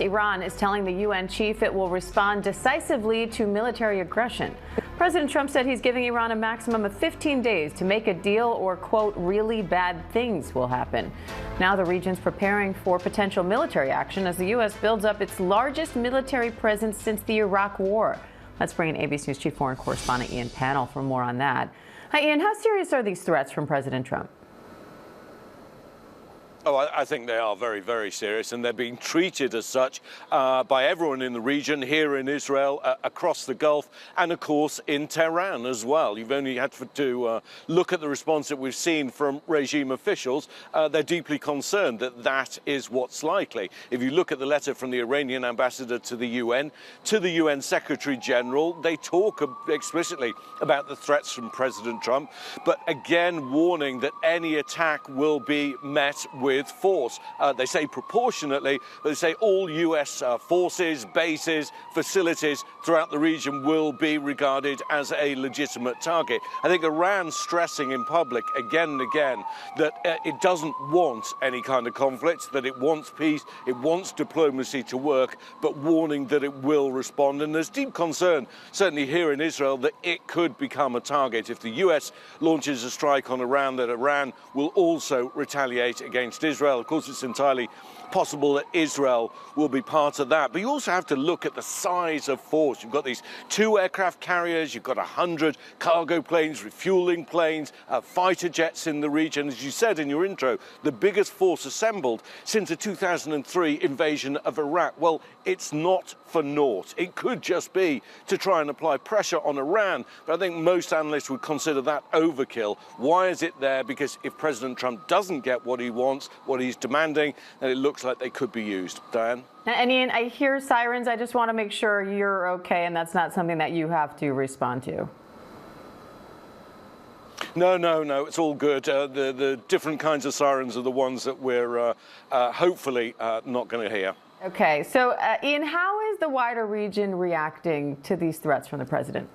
Iran is telling the UN chief it will respond decisively to military aggression. President Trump said he's giving Iran a maximum of 15 days to make a deal or, quote, really bad things will happen. Now the region's preparing for potential military action as the U.S. builds up its largest military presence since the Iraq War. Let's bring in ABC News Chief Foreign Correspondent Ian Pannell for more on that. Hi, Ian. How serious are these threats from President Trump? Oh, I think they are very, very serious, and they're being treated as such by everyone in the region, here in Israel, across the Gulf, and of course in Tehran as well. You've only had to look at the response that we've seen from regime officials. They're deeply concerned that that is what's likely. If you look at the letter from the Iranian ambassador to the UN Secretary General, they talk explicitly about the threats from President Trump, but again warning that any attack will be met with force. They say proportionately, but they say all US forces, bases, facilities throughout the region will be regarded as a legitimate target. I think Iran stressing in public again and again that it doesn't want any kind of conflict, that it wants peace, it wants diplomacy to work, but warning that it will respond. And there's deep concern, certainly here in Israel, that it could become a target. If the US launches a strike on Iran, that Iran will also retaliate against Israel. Of course, it's entirely possible that Israel will be part of that. But you also have to look at the size of force. You've got these 2 aircraft carriers, you've got 100 cargo planes, refueling planes, fighter jets in the region. As you said in your intro, the biggest force assembled since the 2003 invasion of Iraq. Well, it's not for naught. It could just be to try and apply pressure on Iran, but I think most analysts would consider that overkill. Why is it there? Because if President Trump doesn't get what he wants, what he's demanding, then it looks like they could be used. Diane? And Ian, I hear sirens. I just want to make sure you're okay and that's not something that you have to respond to. No, it's all good. The different kinds of sirens are the ones that we're hopefully not going to hear. Okay, so Ian, how is the wider region reacting to these threats from the president?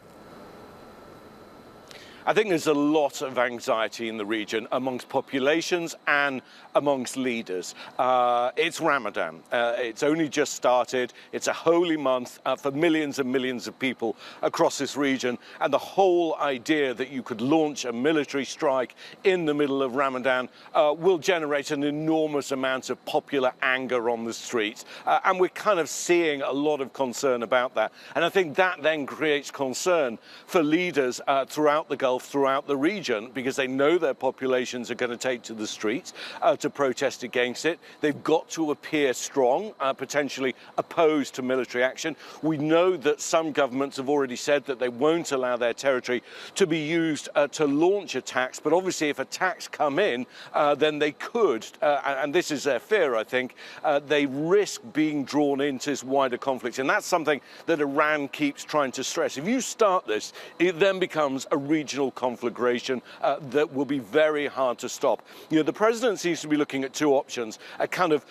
I think there's a lot of anxiety in the region amongst populations and amongst leaders. It's Ramadan. It's only just started. It's a holy month for millions and millions of people across this region. And the whole idea that you could launch a military strike in the middle of Ramadan will generate an enormous amount of popular anger on the streets. And we're kind of seeing a lot of concern about that. And I think that then creates concern for leaders throughout the Gulf, throughout the region, because they know their populations are going to take to the streets to protest against it. They've got to appear strong, potentially opposed to military action. We know that some governments have already said that they won't allow their territory to be used to launch attacks, but obviously if attacks come in, then they could, and this is their fear, I think, they risk being drawn into this wider conflict. And that's something that Iran keeps trying to stress. If you start this, it then becomes a regional conflagration that will be very hard to stop. You know, the president seems to be looking at 2 options: a kind of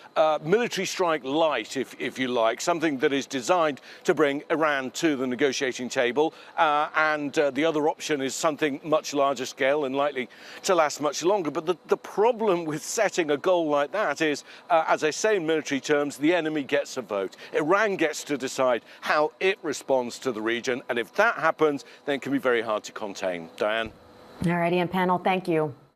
military strike light, if you like, something that is designed to bring Iran to the negotiating table, and the other option is something much larger scale and likely to last much longer. But the problem with setting a goal like that is, as I say in military terms, the enemy gets a vote. Iran gets to decide how it responds to the region, and if that happens, then it can be very hard to contain. Diane? All right, Ian Pannell, thank you.